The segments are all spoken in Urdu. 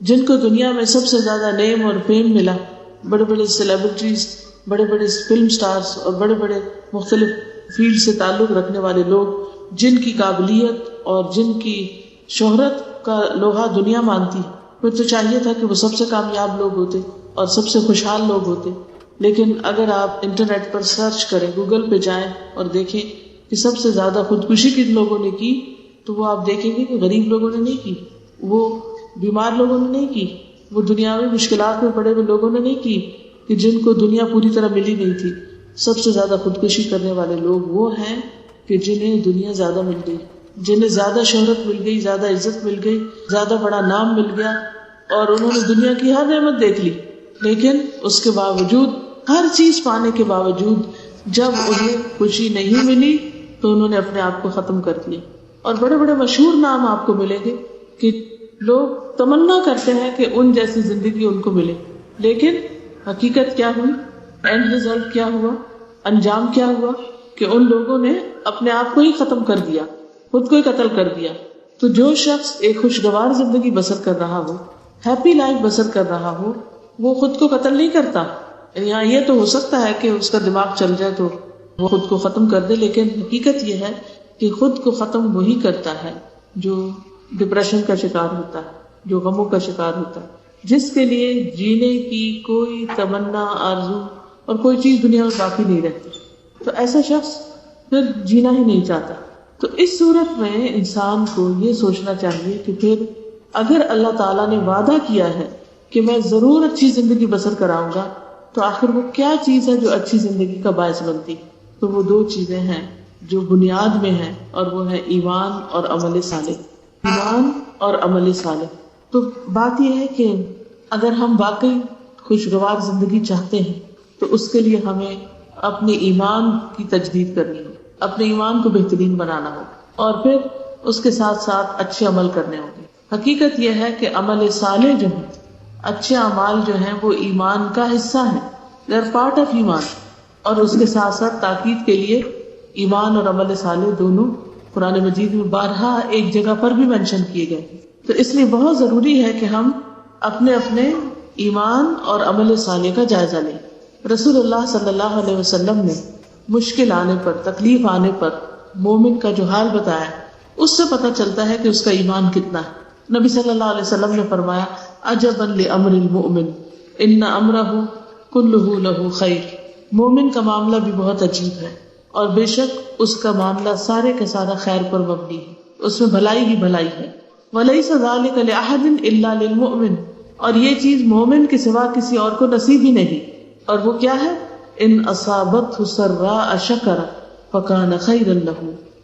جن کو دنیا میں سب سے زیادہ نیم اور فیم ملا، بڑے بڑے سیلیبریٹیز، بڑے بڑے فلم سٹارز اور بڑے بڑے مختلف فیلڈ سے تعلق رکھنے والے لوگ، جن کی قابلیت اور جن کی شہرت کا لوہا دنیا مانتی، پھر تو چاہیے تھا کہ وہ سب سے کامیاب لوگ ہوتے اور سب سے خوشحال لوگ ہوتے. لیکن اگر آپ انٹرنیٹ پر سرچ کریں، گوگل پہ جائیں اور دیکھیں کہ سب سے زیادہ خودکشی کن لوگوں نے کی، تو وہ آپ دیکھیں گے کہ غریب لوگوں نے نہیں کی، وہ بیمار لوگوں نے نہیں کی، وہ دنیاوی مشکلات میں پڑے ہوئے لوگوں نے نہیں کی کہ جن کو دنیا پوری طرح ملی نہیں تھی. سب سے زیادہ خودکشی کرنے والے لوگ وہ ہیں کہ جنہیں دنیا زیادہ مل گئی، جنہیں زیادہ شہرت مل گئی، زیادہ عزت مل گئی، زیادہ بڑا نام مل گیا، اور انہوں نے دنیا کی ہر نعمت دیکھ لی، لیکن اس کے باوجود، ہر چیز پانے کے باوجود، جب انہیں خوشی نہیں ملی تو انہوں نے اپنے آپ کو ختم کر دیا. اور بڑے بڑے مشہور نام آپ کو ملیں گے کہ لوگ تمنا کرتے ہیں کہ ان جیسی زندگی ان کو ملے، لیکن حقیقت کیا ہوئی، اینڈ ریزلٹ کیا ہوا، انجام کیا ہوا کہ ان لوگوں نے اپنے آپ کو ہی ختم کر دیا، خود کو ہی قتل کر دیا. تو جو شخص ایک خوشگوار زندگی بسر کر رہا ہو، ہیپی لائف بسر کر رہا ہو، وہ خود کو قتل نہیں کرتا. یہاں یہ تو ہو سکتا ہے کہ اس کا دماغ چل جائے تو وہ خود کو ختم کر دے، لیکن حقیقت یہ ہے کہ خود کو ختم وہی کرتا ہے جو ڈپریشن کا شکار ہوتا ہے، جو غموں کا شکار ہوتا ہے، جس کے لیے جینے کی کوئی تمنا، آرزو اور کوئی چیز دنیا میں باقی نہیں رہتی. تو ایسا شخص پھر جینا ہی نہیں چاہتا. تو اس صورت میں انسان کو یہ سوچنا چاہیے کہ پھر اگر اللہ تعالیٰ نے وعدہ کیا ہے کہ میں ضرور اچھی زندگی بسر کراؤں گا، تو آخر وہ کیا چیز ہے جو اچھی زندگی کا باعث بنتی؟ تو وہ دو چیزیں ہیں جو بنیاد میں ہیں، اور وہ ہے ایمان اور عمل صالح. ایمان اور عمل صالح. تو بات یہ ہے کہ اگر ہم واقعی خوشگوار زندگی چاہتے ہیں تو اس کے لیے ہمیں اپنے ایمان کی تجدید کرنی ہو، اپنے ایمان کو بہترین بنانا ہو، اور پھر اس کے ساتھ ساتھ اچھے عمل کرنے ہوں گے. حقیقت یہ ہے کہ عمل صالح جو ہے، اچھے اعمال جو ہیں، وہ ایمان کا حصہ ہیں، they are part of ایمان. اور اس کے ساتھ ساتھ تاکید کے لیے ایمان اور عمل صالح دونوں قرآن مجید میں بارہا ایک جگہ پر بھی مینشن کیے گئے. تو اس لیے بہت ضروری ہے کہ ہم اپنے اپنے ایمان اور عمل صالح کا جائزہ لیں. رسول اللہ صلی اللہ علیہ وسلم نے مشکل آنے پر، تکلیف آنے پر مومن کا جو حال بتایا، اس سے پتہ چلتا ہے کہ اس کا ایمان کتنا ہے. نبی صلی اللہ علیہ وسلم نے فرمایا، عجبا لامر المؤمن ان امرہ کلہ لہ خیر. مومن کا معاملہ بھی بہت عجیب ہے، اور بے شک اس کا معاملہ سارے کا سارا خیر پر مبنی ہے، اس میں بھلائی ہی بھلائی ہے. ولیس ذلک لأحد الا للمؤمن. اور یہ چیز مومن کے سوا کسی اور کو نصیب ہی نہیں. اور وہ کیا ہے؟ ان اصابتہ سراء شکر فکان خیرا لہ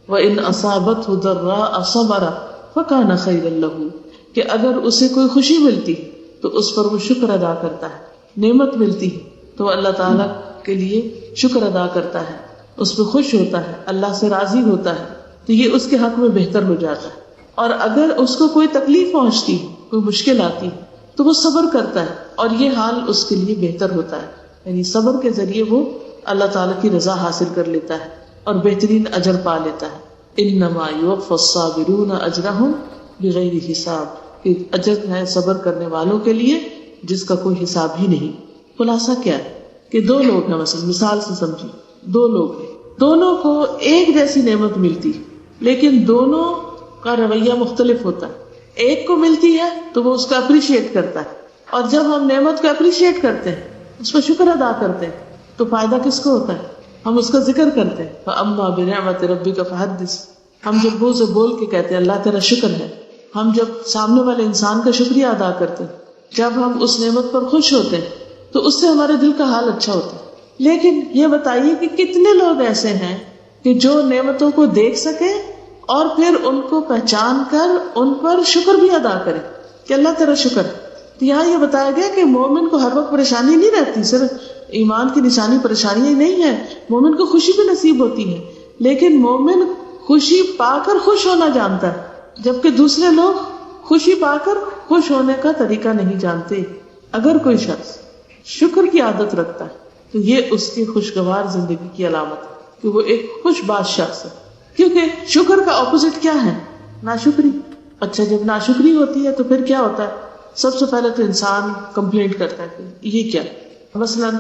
وان اصابتہ ضراء صبر فکان خیرا لہ. کہ اگر اسے کوئی خوشی ملتی تو اس پر وہ شکر ادا کرتا ہے، نعمت ملتی ہے تو وہ اللہ تعالیٰ کے لیے شکر ادا کرتا ہے، اس پہ خوش ہوتا ہے، اللہ سے راضی ہوتا ہے، تو یہ اس کے حق میں بہتر ہو جاتا ہے. اور اگر اس کو کوئی تکلیف پہنچتی ہے، کوئی مشکل آتی ہے، تو وہ صبر کرتا ہے، اور یہ حال اس کے لیے بہتر ہوتا ہے. یعنی صبر کے ذریعے وہ اللہ تعالیٰ کی رضا حاصل کر لیتا ہے اور بہترین اجر پا لیتا ہے. انما یوفی الصابرون اجرہم بغیر حساب. کہ اجر ہے صبر کرنے والوں کے لیے جس کا کوئی حساب ہی نہیں. خلاصہ کیا ہے کہ دو لوگ ہیں، مثال سے سمجھیں، دو لوگ ہیں، دونوں کو ایک جیسی نعمت ملتی، لیکن دونوں کا رویہ مختلف ہوتا ہے. ایک کو ملتی ہے تو وہ اس کا اپریشیٹ کرتا ہے، اور جب ہم نعمت کو اپریشیٹ کرتے ہیں، اس پر شکر ادا کرتے ہیں، تو فائدہ کس کو ہوتا ہے؟ ہم اس کا ذکر کرتے ہیں. فَأَمَّا بِنِعْمَةِ رَبِّكَ فَحَدِّثْ. ہم جب منہ سے بول کے کہتے ہیں اللہ تیرا شکر ہے، ہم جب سامنے والے انسان کا شکریہ ادا کرتے ہیں، جب ہم اس نعمت پر خوش ہوتے ہیں، تو اس سے ہمارے دل کا حال اچھا ہوتا ہے. لیکن یہ بتائیے کہ کتنے لوگ ایسے ہیں کہ جو نعمتوں کو دیکھ سکے اور پھر ان کو پہچان کر ان پر شکر بھی ادا کرے کہ اللہ تیرا شکر. تو یہاں یہ بتایا گیا کہ مومن کو ہر وقت پریشانی نہیں رہتی، صرف ایمان کی نشانی پریشانی ہی نہیں ہے، مومن کو خوشی بھی نصیب ہوتی ہے. لیکن مومن خوشی پا کر خوش ہونا جانتا ہے، جبکہ دوسرے لوگ خوشی پا کر خوش ہونے کا طریقہ نہیں جانتے. اگر کوئی شخص شکر کی عادت رکھتا ہے تو یہ اس کی خوشگوار زندگی کی علامت ہے کہ وہ ایک خوش باش شخص ہے. کیونکہ شکر کا اپوزٹ کیا ہے؟ ناشکری. اچھا، جب ناشکری ہوتی ہے تو پھر کیا ہوتا ہے؟ سب سے پہلے تو انسان کمپلینٹ کرتا ہے کہ یہ کیا. مثلاً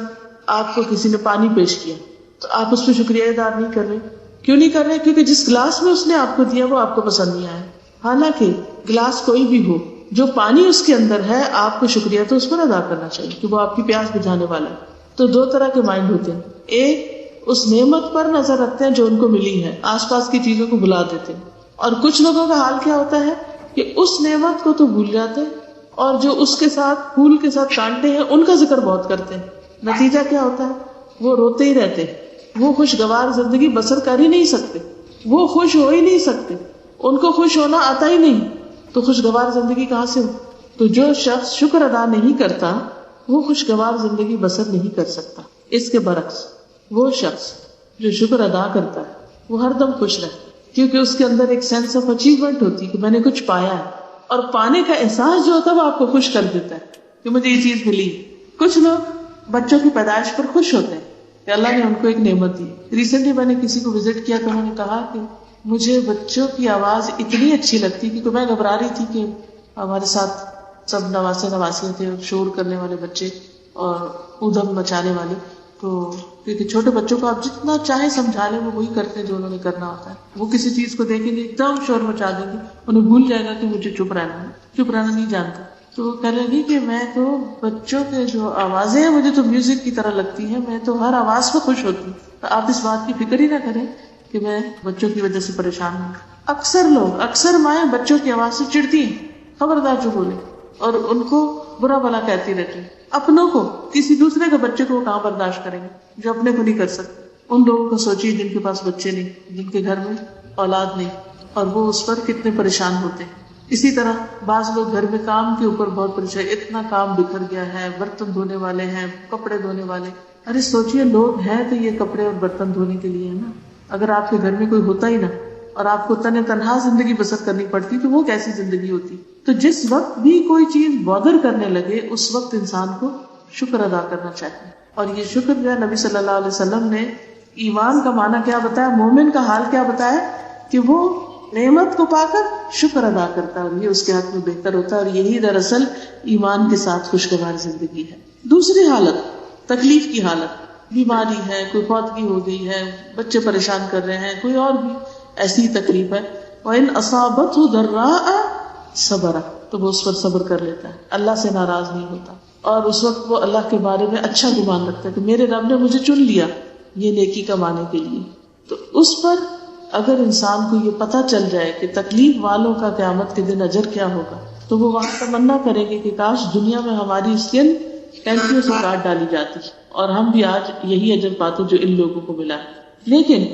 آپ کو کسی نے پانی پیش کیا تو آپ اس پہ شکریہ ادا نہیں کر رہے. کیوں نہیں کر رہے؟ کیونکہ جس گلاس میں اس نے آپ کو دیا وہ آپ کو پسند نہیں آیا. حالانکہ گلاس کوئی بھی ہو، جو پانی اس کے اندر ہے آپ کو شکریہ تو اس پر ادا کرنا چاہیے کہ وہ آپ کی پیاس بجھانے والا ہے. تو دو طرح کے مائنڈ ہوتے ہیں. ایک اس نعمت پر نظر رکھتے ہیں جو ان کو ملی ہے، آس پاس کی چیزوں کو بھلا دیتے ہیں. اور کچھ لوگوں کا حال کیا ہوتا ہے کہ اس نعمت کو تو بھول جاتے ہیں اور جو اس کے ساتھ پھول کے ساتھ کانٹے ہیں ان کا ذکر بہت کرتے ہیں. نتیجہ کیا ہوتا ہے؟ وہ روتے ہی رہتے ہیں. وہ خوشگوار زندگی بسر کر ہی نہیں سکتے، وہ خوش ہو ہی نہیں سکتے، ان کو خوش ہونا آتا ہی نہیں. تو خوشگوار زندگی کہاں سے ہو؟ تو جو شخص شکر ادا نہیں کرتا وہ خوشگوار زندگی بسر نہیں کر سکتا. اس کے برعکس وہ شخص جو شکر ادا کرتا ہے وہ ہر دم خوش رہتا ہے، کیونکہ اس کے اندر ایک سینس آف اچیومنٹ ہوتی ہے کہ میں نے کچھ پایا ہے. اور پانے کا احساس جو ہوتا ہے وہ آپ کو خوش کر دیتا ہے کہ مجھے یہ چیز ملی. کچھ لوگ بچوں کی پیدائش پر خوش ہوتے ہیں کہ اللہ نے ان کو ایک نعمت دی. ریسنٹلی میں نے کسی کو وزٹ کیا تو انہوں نے کہا کہ مجھے بچوں کی آواز اتنی اچھی لگتی کیونکہ میں گھبرا رہی تھی کہ ہمارے ساتھ سب نواسے نواسیاں تھے، شور کرنے والے بچے اور ادھم مچانے والے. تو کیونکہ چھوٹے بچوں کو آپ جتنا چاہے سمجھا لیں وہ وہی کرتے ہیں جو انہوں نے کرنا ہوتا ہے. وہ کسی چیز کو دیکھیں گے ایک دم شور مچا دیں گے، انہیں بھول جائے گا کہ مجھے چپ رہنا نہیں جانتا. تو وہ کہہ لگی کہ میں تو بچوں کے جو آوازیں ہیں مجھے تو میوزک کی طرح لگتی ہیں، میں تو ہر آواز پہ خوش ہوتی ہوں. تو آپ اس بات کی فکر ہی نہ کریں کہ میں بچوں کی وجہ سے پریشان ہوں. اکثر مائیں بچوں کی آواز سے چڑھتی ہیں، خبردار جو بولے، اور ان کو برا بھلا کہتی رہتی ہیں. اپنوں کو، کسی دوسرے کے بچے کو وہ کہاں برداشت کریں گے جو اپنے کو نہیں کر سکتے. ان لوگوں کو سوچیے جن کے پاس بچے نہیں، جن کے گھر میں اولاد نہیں، اور وہ اس پر کتنے پریشان ہوتے ہیں. اسی طرح بعض لوگ گھر میں کام کے اوپر بہت پریشان، اتنا کام بکھر گیا ہے، برتن دھونے والے ہیں، کپڑے دھونے والے. ارے سوچئے لوگ ہیں تو یہ کپڑے اور برتن دھونے کے لیے ہے نا. اگر آپ کے گھر میں کوئی ہوتا ہی نہ اور آپ کو تنہا زندگی بسر کرنی پڑتی تو وہ کیسی زندگی ہوتی. تو جس وقت بھی کوئی چیز بادر کرنے لگے اس وقت انسان کو شکر ادا کرنا چاہیے. اور یہ شکر جو ہے نبی صلی اللہ علیہ وسلم نے ایمان کا معنی کیا بتایا، مومن کا حال کیا بتایا کہ وہ نعمت کو پا کر شکر ادا کرتا ہے اور یہ اس کے حق میں بہتر ہوتا ہے. اور یہی دراصل ایمان کے ساتھ خوشگوار زندگی ہے. دوسری حالت تکلیف کی حالت، بیماری ہے، کوئی فوتگی ہو گئی ہے، بچے پریشان کر رہے ہیں، کوئی اور بھی ایسی تکلیف ہے. وَإِنْ أَصَابَتْهُ ضَرَّاءَ صَبَرَ، تو وہ اس پر صبر کر لیتا ہے، اللہ سے ناراض نہیں ہوتا. اور اس وقت وہ اللہ کے بارے میں اچھا گمان رکھتا ہے کہ میرے رب نے مجھے چن لیا یہ نیکی کمانے کے لیے. تو اس پر اگر انسان کو یہ پتہ چل جائے کہ تکلیف والوں کا قیامت کے دن اجر کیا ہوگا تو وہ وہاں تمنا کریں گے کہ کاش دنیا میں ہماری اسکن ٹینکیوں سے کاٹ ڈالی جاتی اور ہم بھی آج یہی اجر پاتے جو ان لوگوں کو ملا. لیکن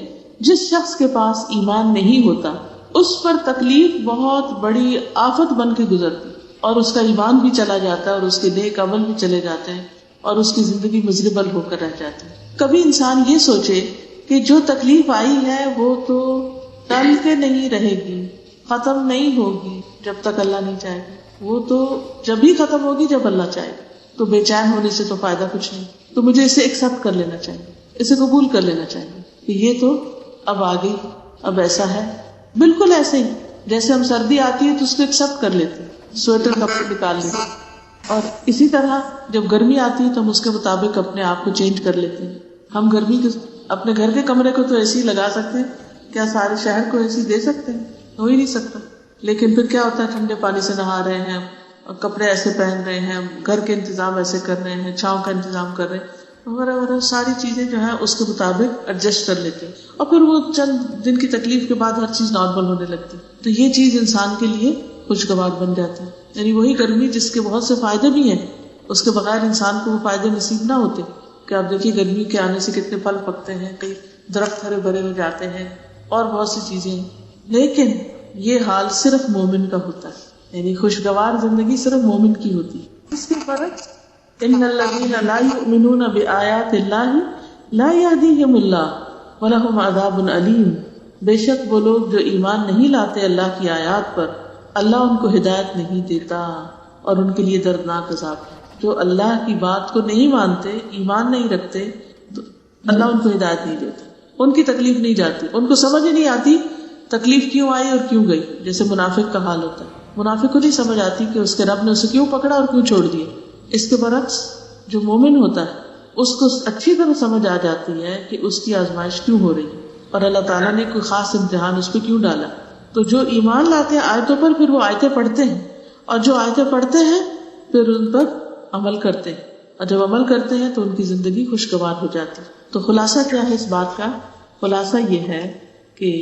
جس شخص کے پاس ایمان نہیں ہوتا اس پر تکلیف بہت بڑی آفت بن کے گزرتی اور اس کا ایمان بھی چلا جاتا ہے اور اس کے نیک عمل بھی چلے جاتے ہیں اور اس کی زندگی مزربل ہو کر رہ جاتی ہے. کبھی انسان یہ سوچے کہ جو تکلیف آئی ہے وہ تو ٹل کے نہیں رہے گی، ختم نہیں ہوگی جب تک اللہ نہیں چاہے گا، وہ تو جب ہی ختم ہوگی جب اللہ چاہے گا. تو بے چین ہونے سے تو فائدہ کچھ نہیں. تو مجھے اسے ایکسپٹ کر لینا چاہیے، اسے قبول کر لینا چاہیے کہ یہ تو اب آ گئی، اب ایسا ہے. بالکل ایسے ہی جیسے ہم سردی آتی ہے تو اس کو ایکسپٹ کر لیتے ہیں، سویٹر کپڑے نکال لیتے ہیں. اور اسی طرح جب گرمی آتی ہے تو ہم اس کے مطابق اپنے آپ کو چینج کر لیتے ہیں. ہم گرمی کے اپنے گھر کے کمرے کو تو اے سی لگا سکتے ہیں، کیا سارے شہر کو اے سی دے سکتے ہیں؟ ہو ہی نہیں سکتا. لیکن پھر کیا ہوتا ہے، ٹھنڈے پانی سے نہا رہے ہیں اور کپڑے ایسے پہن رہے ہیں، گھر کے انتظام ایسے کر رہے ہیں، چھاؤں کا انتظام کر رہے ہیں، وغیرہ ساری چیزیں جو ہیں اس کے مطابق ایڈجسٹ کر لیتے ہیں. اور پھر وہ چند دن کی تکلیف کے بعد ہر چیز نارمل ہونے لگتی. تو یہ چیز انسان کے لیے خوشگوار بن جاتی ہے. یعنی وہی گرمی جس کے بہت سے فائدے بھی ہیں، اس کے بغیر انسان کو وہ فائدے نصیب نہ ہوتے. کہ آپ دیکھیے گرمی کے آنے سے کتنے پھل پکتے ہیں، کئی درخت ہرے بھرے ہو جاتے ہیں اور بہت سی چیزیں ہیں. لیکن یہ حال صرف مومن کا ہوتا ہے، یعنی خوشگوار زندگی صرف مومن کی ہوتی ہے. اس کے برعکس ان الذین لا یؤمنون بآیات اللہ لا یہدیہم اللہ ولہم عذاب علیم. بے شک وہ لوگ جو ایمان نہیں لاتے اللہ کی آیات پر، اللہ ان کو ہدایت نہیں دیتا اور ان کے لیے دردناک عذاب ہے. جو اللہ کی بات کو نہیں مانتے، ایمان نہیں رکھتے، تو اللہ ان کو ہدایت نہیں دیتا، ان کی تکلیف نہیں جاتی، ان کو سمجھ ہی نہیں آتی تکلیف کیوں آئی اور کیوں گئی. جیسے منافق کا حال ہوتا ہے، منافق کو نہیں سمجھ آتی کہ اس کے رب نے اسے کیوں پکڑا اور کیوں چھوڑ دیا. اس کے برعکس جو مومن ہوتا ہے اس کو اچھی طرح سمجھ آ جاتی ہے کہ اس کی آزمائش کیوں ہو رہی ہے اور اللہ تعالیٰ نے کوئی خاص امتحان اس پہ کیوں ڈالا. تو جو ایمان لاتے ہیں آیتوں پر پھر وہ آیتیں پڑھتے ہیں، اور جو آیتیں پڑھتے ہیں پھر ان پر عمل کرتے ہیں، اور جب عمل کرتے ہیں تو ان کی زندگی خوشگوار ہو جاتی ہے. تو خلاصہ کیا ہے اس بات کا؟ خلاصہ یہ ہے کہ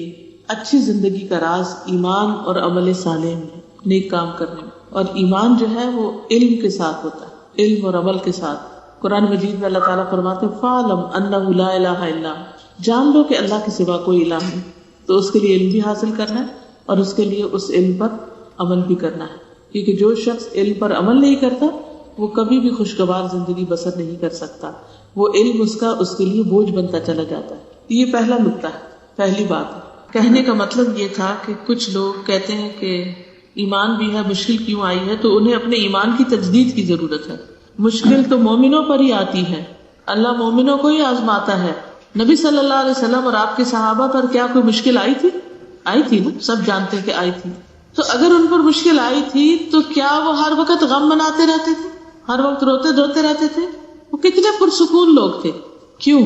اچھی زندگی کا راز ایمان اور عمل صالح میں، نیک کام کرنے میں. اور ایمان جو ہے وہ علم کے ساتھ ہوتا ہے، علم اور عمل کے ساتھ. قرآن مجید میں اللہ تعالیٰ فرماتے ہیں فَاعْلَمْ أَنَّهُ لَا إِلَٰهَ إِلَّا، جان لو کہ اللہ کے سوا کوئی الہ نہیں. تو اس کے لیے علم بھی حاصل کرنا ہے اور اس کے لیے اس علم پر عمل بھی کرنا ہے، کیونکہ جو شخص علم پر عمل نہیں کرتا وہ کبھی بھی خوشگوار زندگی بسر نہیں کر سکتا. وہ علم اس کے لیے بوجھ بنتا چلا جاتا ہے. یہ پہلا نکتہ ہے، پہلی بات ہے. کہنے کا مطلب یہ تھا کہ کچھ لوگ کہتے ہیں کہ ایمان بھی ہے، مشکل کیوں آئی ہے؟ تو انہیں اپنے ایمان کی تجدید کی ضرورت ہے. مشکل تو مومنوں پر ہی آتی ہے، اللہ مومنوں کو ہی آزماتا ہے. نبی صلی اللہ علیہ وسلم اور آپ کے صحابہ پر کیا کوئی مشکل آئی تھی؟ آئی تھی نا، سب جانتے کہ آئی تھی. تو اگر ان پر مشکل آئی تھی تو کیا وہ ہر وقت غم مناتے رہتے تھے، ہر وقت روتے دھوتے رہتے تھے؟ وہ کتنے پرسکون لوگ تھے. کیوں؟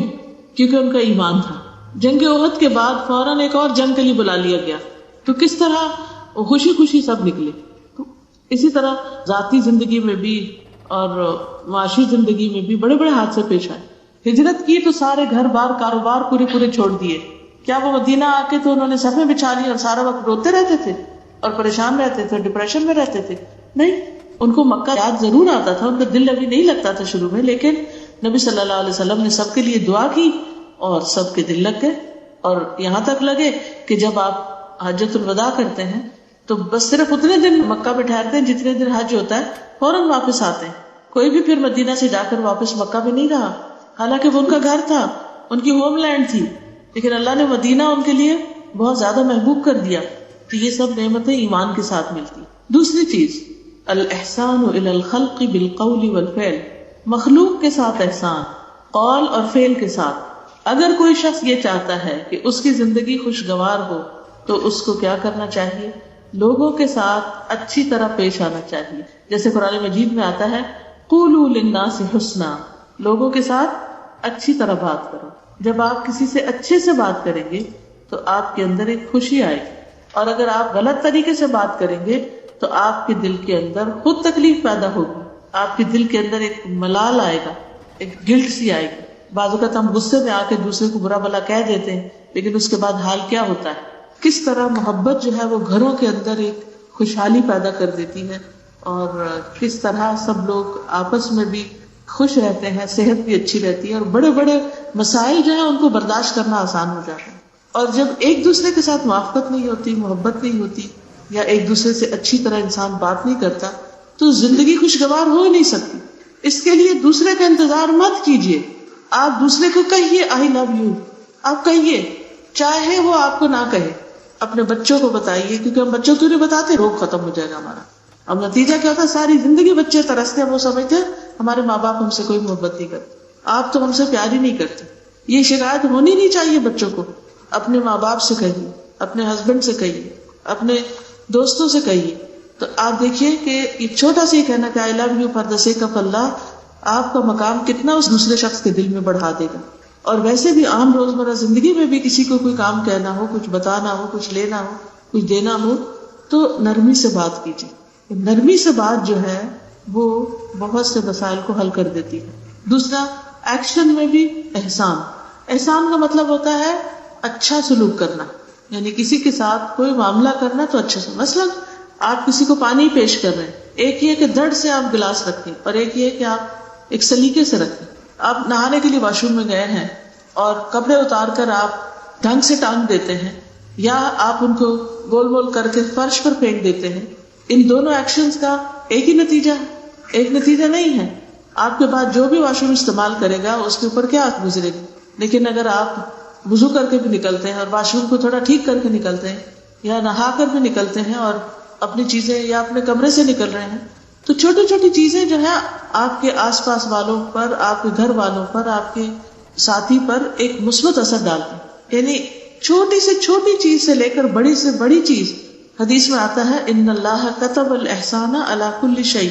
کیونکہ ان کا ایمان تھا. جنگ احد کے بعد فوراً ایک اور جنگ کے لیے بلا لیا گیا، تو کس طرح وہ خوشی خوشی سب نکلے. تو اسی طرح ذاتی زندگی میں بھی اور معاشی زندگی میں بھی بڑے بڑے حادثے پیش آئے. ہجرت کی تو سارے گھر بار کاروبار پورے چھوڑ دیے. کیا وہ مدینہ آ کے تو انہوں نے صفیں بچھا لی اور سارا وقت روتے رہتے تھے اور پریشان رہتے تھے، ڈپریشن میں رہتے تھے؟ نہیں، ان کو مکہ یاد ضرور آتا تھا، ان کا دل ابھی نہیں لگتا تھا شروع میں، لیکن نبی صلی اللہ علیہ وسلم نے سب کے لیے دعا کی اور سب کے دل لگ گئے. اور یہاں تک لگے کہ جب آپ حجۃ الوداع کرتے ہیں تو بس صرف اتنے دن مکہ میں ٹھہرتے ہیں جتنے دن حج ہوتا ہے، فوراً واپس آتے ہیں. کوئی بھی پھر مدینہ سے جا کر واپس مکہ میں نہیں رہا، حالانکہ وہ ان کا گھر تھا، ان کی ہوم لینڈ تھی، لیکن اللہ نے مدینہ ان کے لیے بہت زیادہ محبوب کر دیا. تو یہ سب نعمتیں ایمان کے ساتھ ملتی. دوسری چیز الاحسان الی الخلق بالقول والفعل، مخلوق کے ساتھ احسان، قول اور فعل کے ساتھ. اگر کوئی شخص یہ چاہتا ہے کہ اس کی زندگی خوشگوار ہو تو اس کو کیا کرنا چاہیے؟ لوگوں کے ساتھ اچھی طرح پیش آنا چاہیے. جیسے قرآن مجید میں آتا ہے قولوا للناس حسنا، لوگوں کے ساتھ اچھی طرح بات کرو. جب آپ کسی سے اچھے سے بات کریں گے تو آپ کے اندر ایک خوشی آئے گی، اور اگر آپ غلط طریقے سے بات کریں گے تو آپ کے دل کے اندر خود تکلیف پیدا ہوگی. آپ کے دل کے اندر ایک ملال آئے گا، ایک گلٹ سی آئے گی. بعض اوقات ہم غصے میں آ کے دوسرے کو برا بھلا کہہ دیتے ہیں، لیکن اس کے بعد حال کیا ہوتا ہے؟ کس طرح محبت جو ہے وہ گھروں کے اندر ایک خوشحالی پیدا کر دیتی ہے، اور کس طرح سب لوگ آپس میں بھی خوش رہتے ہیں، صحت بھی اچھی رہتی ہے، اور بڑے بڑے مسائل جو ہیں ان کو برداشت کرنا آسان ہو جاتا ہے. اور جب ایک دوسرے کے ساتھ موافقت نہیں ہوتی، محبت نہیں ہوتی، یا ایک دوسرے سے اچھی طرح انسان بات نہیں کرتا، تو زندگی خوشگوار ہو ہی نہیں سکتی. اس کے لیے دوسرے کا انتظار مت کیجیے. آپ دوسرے کو کہیے آئی لو یو، آپ کہیے، چاہے وہ آپ کو نہ کہے. اپنے بچوں کو بتائیے، کیونکہ ہم بچوں کو نہیں بتاتے، روگ ختم ہو جائے گا ہمارا. اب نتیجہ کیا ہوتا ہے؟ ساری زندگی بچے ترستے ہیں، وہ سمجھتے ہیں ہمارے ماں باپ ہم سے کوئی محبت نہیں کرتے، آپ تو ہم سے پیار ہی نہیں کرتے. یہ شکایت ہونی نہیں چاہیے بچوں کو. اپنے ماں باپ سے کہیے، اپنے ہسبینڈ سے کہیے، اپنے دوستوں سے کہیے. تو آپ دیکھیے کہ یہ چھوٹا سا ہی کہنا کہ I love you for the sake of اللہ آپ کا مقام کتنا اس دوسرے شخص کے دل میں بڑھا دے گا. اور ویسے بھی عام روزمرہ زندگی میں بھی کسی کو کوئی کام کہنا ہو، کچھ بتانا ہو، کچھ لینا ہو، کچھ دینا ہو، تو نرمی سے بات کیجیے. نرمی سے بات جو ہے وہ بہت سے مسائل کو حل کر دیتی ہے. دوسرا، ایکشن میں بھی احسان. احسان کا مطلب ہوتا ہے اچھا سلوک کرنا، یعنی کسی کے ساتھ کوئی معاملہ کرنا تو اچھا سے. مثلا آپ کسی کو پانی پیش کر رہے ہیں، ایک یہ کہ دڑ سے آپ گلاس رکھیں، اور ایک یہ کہ آپ ایک سلیقے سے رکھیں. آپ نہانے کے لیے واش روم میں گئے ہیں اور کپڑے اتار کر آپ ڈھنگ سے ٹانگ دیتے ہیں، یا آپ ان کو گول گول کر کے فرش پر پھینک دیتے ہیں. ان دونوں ایکشنز کا ایک ہی نتیجہ ہے؟ ایک نتیجہ نہیں ہے. آپ کے بعد جو بھی واش روم استعمال کرے گا اس کے اوپر کیا گزرے گی. لیکن اگر آپ وضو کر کے بھی نکلتے ہیں اور واش روم کو تھوڑا ٹھیک کر کے نکلتے ہیں، یا نہا کر بھی نکلتے ہیں اور اپنی چیزیں یا اپنے کمرے سے نکل رہے ہیں، تو چھوٹی چھوٹی چیزیں جو ہے آپ کے آس پاس والوں پر، آپ کے گھر والوں پر، آپ کے ساتھی پر ایک مثبت اثر ڈالتے ہیں. یعنی چھوٹی سے چھوٹی چیز سے لے کر بڑی سے بڑی چیز حدیث میں آتا ہے ان اللہ کتب الاحسان علی کل شیء،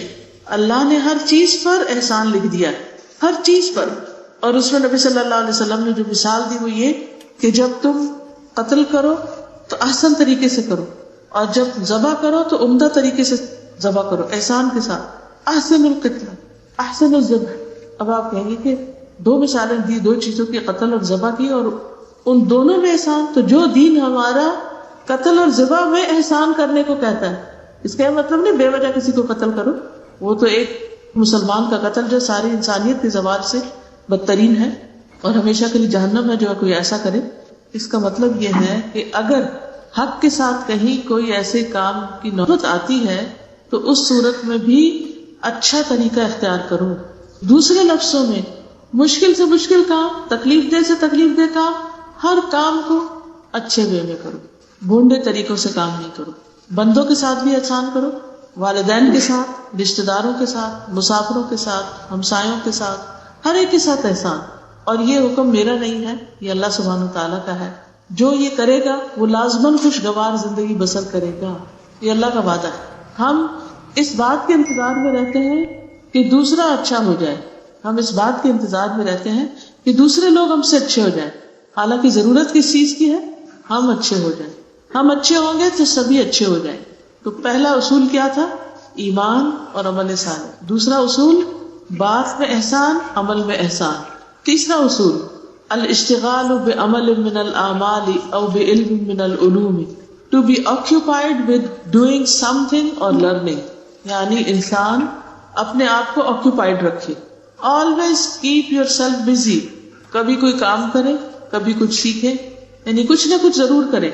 اللہ نے ہر چیز پر احسان لکھ دیا، ہر چیز پر. اور اس میں نبی صلی اللہ علیہ وسلم نے جو مثال دی وہ یہ کہ جب تم قتل کرو تو احسن طریقے سے کرو، اور جب ذبح کرو تو عمدہ طریقے سے ذبح کرو، احسان کے ساتھ. احسن القتل احسن الذبح. اب آپ کہیں گے کہ دو مثالیں دی دو چیزوں کی، قتل اور ذبح کی، اور ان دونوں میں احسان. تو جو دین ہمارا قتل اور ذبح میں احسان کرنے کو کہتا ہے، اس کا مطلب نہیں بے وجہ کسی کو قتل کرو، وہ تو ایک مسلمان کا قتل جو ساری انسانیت کے زوال سے بدترین ہے اور ہمیشہ کے لیے جہنم ہے جو کوئی ایسا کرے. اس کا مطلب یہ ہے کہ اگر حق کے ساتھ کہیں کوئی ایسے کام کی نوبت آتی ہے تو اس صورت میں بھی اچھا طریقہ اختیار کرو. دوسرے لفظوں میں مشکل سے مشکل کام، تکلیف دہ سے تکلیف دہ کام، ہر کام کو اچھے وے میں کرو، بھونڈے طریقوں سے کام نہیں کرو. بندوں کے ساتھ بھی احسان کرو، والدین کے ساتھ، رشتہ داروں کے ساتھ، مسافروں کے ساتھ، ہمسایوں کے ساتھ، ہر ایک کے ساتھ احسان. اور یہ حکم میرا نہیں ہے، یہ اللہ سبحانہ وتعالیٰ کا ہے. جو یہ کرے گا وہ لازماً خوشگوار زندگی بسر کرے گا، یہ اللہ کا وعدہ ہے. ہم اس بات کے انتظار میں رہتے ہیں کہ دوسرا اچھا ہو جائے، ہم اس بات کے انتظار میں رہتے ہیں کہ دوسرے لوگ ہم سے اچھے ہو جائیں، حالانکہ ضرورت کس چیز کی ہے؟ ہم اچھے ہو جائیں. ہم اچھے ہوں گے تو سبھی اچھے ہو جائیں. تو پہلا اصول کیا تھا؟ ایمان اور عمل صالح. دوسرا اصول بات میں احسان، عمل میں احسان. تیسرا اصول الاشتغال بعمل من الاعمال او بعلم من العلوم، to be occupied with doing something or learning. یعنی انسان اپنے آپ کو occupied رکھے. always keep yourself busy. کبھی کوئی کام کرے، کبھی کچھ سیکھے، یعنی کچھ نہ کچھ ضرور کرے.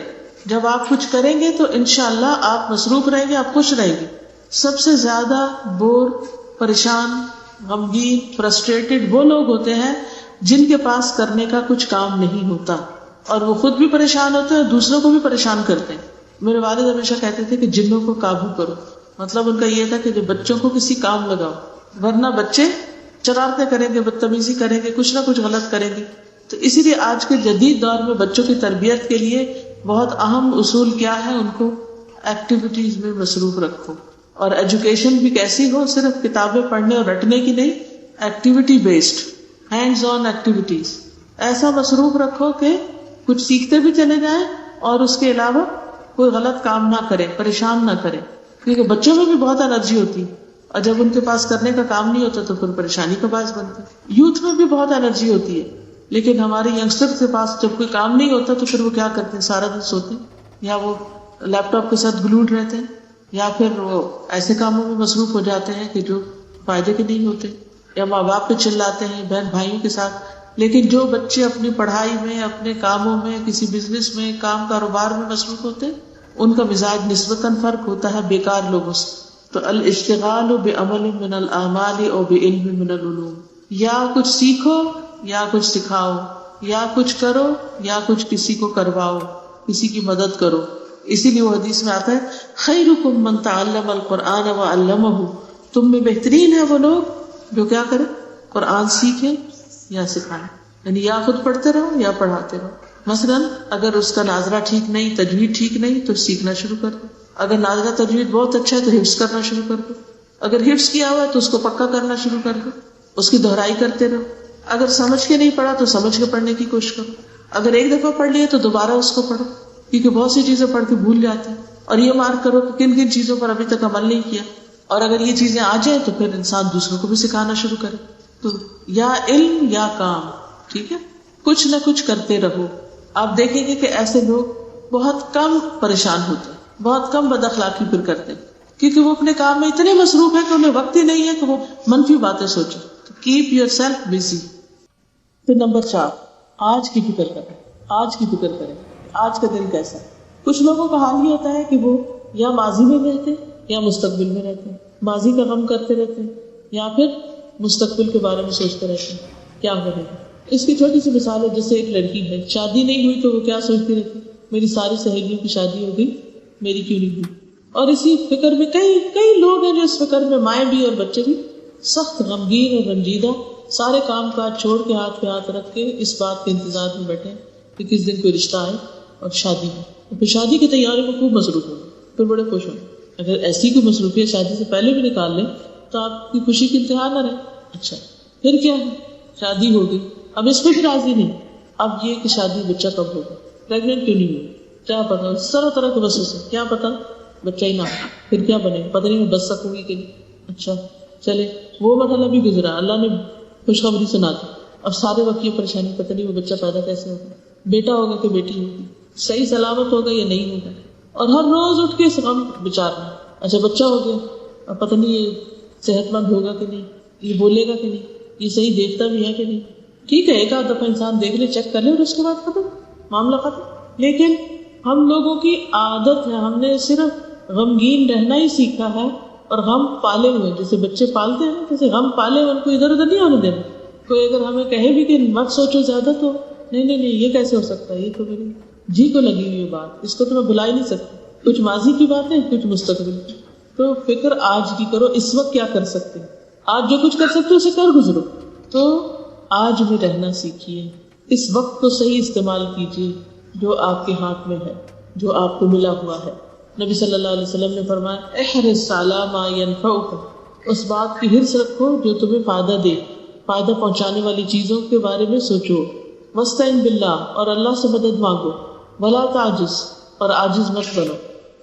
جب آپ کچھ کریں گے تو انشاءاللہ آپ مصروف رہیں گے، آپ خوش رہیں گے. سب سے زیادہ بور، پریشان، غمگین، فرسٹریٹڈ وہ لوگ ہوتے ہیں جن کے پاس کرنے کا کچھ کام نہیں ہوتا، اور وہ خود بھی پریشان ہوتے ہیں اور دوسروں کو بھی پریشان کرتے ہیں. میرے والد ہمیشہ کہتے تھے کہ جنوں کو قابو کرو. مطلب ان کا یہ تھا کہ جو بچوں کو کسی کام لگاؤ، ورنہ بچے شرارتیں کریں گے، بدتمیزی کریں گے، کچھ نہ کچھ غلط کریں گے. تو اسی لیے آج کے جدید دور میں بچوں کی تربیت کے لیے بہت اہم اصول کیا ہے؟ ان کو ایکٹیویٹیز میں مصروف رکھو. اور ایجوکیشن بھی کیسی ہو؟ صرف کتابیں پڑھنے اور رٹنے کی نہیں، activity based, hands on activities. ایسا مصروف رکھو کہ کچھ سیکھتے بھی چلے جائیں اور اس کے علاوہ کوئی غلط کام نہ کرے، پریشان نہ کرے. کیونکہ بچوں میں بھی بہت انرجی ہوتی ہے اور جب ان کے پاس کرنے کا کام نہیں ہوتا تو پھر پریشانی کا باعث بنتے. یوتھ میں بھی بہت انرجی ہوتی ہے، لیکن ہمارے ینگسٹر کے پاس جب کوئی کام نہیں ہوتا تو پھر وہ کیا کرتے ہیں؟ سارا دن سوتے ہیں، یا وہ لیپ ٹاپ کے ساتھ گلوڈ رہتے ہیں، یا پھر وہ ایسے کاموں میں مصروف ہو جاتے ہیں کہ جو فائدے کے نہیں ہوتے، یا ماں باپ پہ چلاتے ہیں، بہن بھائیوں کے ساتھ. لیکن جو بچے اپنی پڑھائی میں، اپنے کاموں میں، کسی بزنس میں، کام کاروبار میں مصروف ہوتے ہیں، ان کا مزاج نسبتاً فرق ہوتا ہے بیکار لوگوں سے. تو الاشتغال بعمل من الاعمال او بعلم من العلوم، یا کچھ سیکھو یا کچھ سکھاؤ، یا کچھ کرو یا کچھ کسی کو کرواؤ، کسی کی مدد کرو. اسی لیے وہ حدیث میں آتا ہے خیرکم من تعلم القرآن وعلمہ، تم میں بہترین ہے وہ لوگ جو کیا کریں؟ قرآن سیکھیں یا سکھائیں. یعنی یا خود پڑھتے رہو یا پڑھاتے رہو. مثلا اگر اس کا ناظرہ ٹھیک نہیں، تجوید ٹھیک نہیں، تو سیکھنا شروع کر دو. اگر ناظرہ تجوید بہت اچھا ہے تو حفظ کرنا شروع کر دو. اگر حفظ کیا ہوا ہے تو اس کو پکا کرنا شروع کر دو، اس کی دہرائی کرتے رہو. اگر سمجھ کے نہیں پڑھا تو سمجھ کے پڑھنے کی کوشش کرو. اگر ایک دفعہ پڑھ لیا تو دوبارہ اس کو پڑھو، کیونکہ بہت سی چیزیں پڑھ کے بھول جاتے ہیں. اور یہ مارک کرو کہ کن کن چیزوں پر ابھی تک عمل نہیں کیا، اور اگر یہ چیزیں آ جائیں تو پھر انسان دوسروں کو بھی سکھانا شروع کرے. تو یا علم یا کام، ٹھیک ہے، کچھ نہ کچھ کرتے رہو. آپ دیکھیں گے کہ ایسے لوگ بہت کم پریشان ہوتے ہیں، بہت کم بد اخلاقی پھر کرتے ہیں، کیونکہ وہ اپنے کام میں اتنے مصروف ہیں کہ انہیں وقت ہی نہیں ہے کہ وہ منفی باتیں سوچیں. تو کیپ یور سیلف بزی. پھر نمبر 4، آج کی فکر کریں. آج کی فکر کریں، آج کا دن کیسا ہے. کچھ لوگوں کا حال یہ ہوتا ہے کہ وہ یا ماضی میں رہتے ہیں یا مستقبل میں رہتے ہیں. ماضی کا غم کرتے رہتے ہیں یا پھر مستقبل کے بارے میں سوچتے رہتے ہیں کیا بنے گا. اس کی چھوٹی سی مثال ہے، جیسے ایک لڑکی ہے، شادی نہیں ہوئی تو وہ کیا سوچتی رہتی، میری ساری سہیلیوں کی شادی ہو گئی، میری کیوں نہیں ہوئی. اور اسی فکر میں کئی لوگ ہیں جو اس فکر میں، مائیں بھی اور بچے بھی، سخت غمگین اور رنجیدہ، سارے کام کاج چھوڑ کے ہاتھ پہ ہاتھ رکھ کے اس بات کے انتظار میں بیٹھے کہ کس دن کوئی رشتہ آئے اور شادی ہے. پھر شادی کی تیاری میں خوب مصروف ہو. پھر بڑے خوش ہوں. اگر ایسی کوئی مصروفیت شادی سے پہلے بھی نکال لیں تو آپ کی خوشی کی انتہا نہ رہے. اچھا پھر کیا ہے, شادی ہو گئی, اب اس پہ بھی راضی نہیں. اب یہ کہ شادی بچہ کب ہوگا, پریگننٹ کیوں نہیں ہوئی, کیا پتا, طرح طرح کے وسوسے, کیا پتا بچہ ہی نہ ہو, پھر کیا بنے, پتہ نہیں میں بچ سکوں گی کہ نہیں. اچھا چلے وہ مرحلہ بھی گزرا, اللہ نے خوشخبری سنا دی. اب سارے وقت یہ پریشانی, پتہ نہیں وہ بچہ پیدا کیسے ہوگا, بیٹا ہوگا کہ بیٹی ہوگی, صحیح سلامت ہوگا یا نہیں ہوگا, اور ہر روز اٹھ کے غم بچارنا. اچھا بچہ ہو گیا, اب پتہ نہیں یہ صحت مند ہوگا کہ نہیں, یہ بولے گا کہ نہیں, یہ صحیح دیکھتا بھی ہے کہ نہیں. ٹھیک ہے ایک آدھ دفعہ انسان دیکھ لے, چیک کر لے, اور اس کے بعد ختم, معاملہ ختم. لیکن ہم لوگوں کی عادت ہے, ہم نے صرف غمگین رہنا ہی سیکھا ہے, اور غم پالے ہوئے, جیسے بچے پالتے ہیں نا, جیسے غم پالے ہوئے, ان کو ادھر ادھر نہیں ہونے دینا. کوئی اگر ہمیں کہے بھی کہ مت سوچو زیادہ, تو نہیں نہیں نہیں, یہ کیسے ہو سکتا ہے, یہ تو میری جی کو لگی ہوئی بات, اس کو تو میں بلا ہی نہیں سکتی. کچھ ماضی کی بات ہے, کچھ مستقبل کی. تو فکر آج کی کرو, اس وقت کیا کر سکتے ہیں, آج جو کچھ کر سکتے اسے کر گزرو. تو آج میں رہنا سیکھیے, اس وقت کو صحیح استعمال کیجیے جو آپ کے ہاتھ میں ہے, جو آپ کو ملا ہوا ہے. نبی صلی اللہ علیہ وسلم نے فرمایا, احرص علی ما ینفعک, اس بات کی حرص رکھو جو تمہیں فائدہ دے, فائدہ پہنچانے والی چیزوں کے بارے میں سوچو. واستعن باللہ, اور اللہ سے مدد مانگو. ولا تعجز, اور عاجز مت بنو.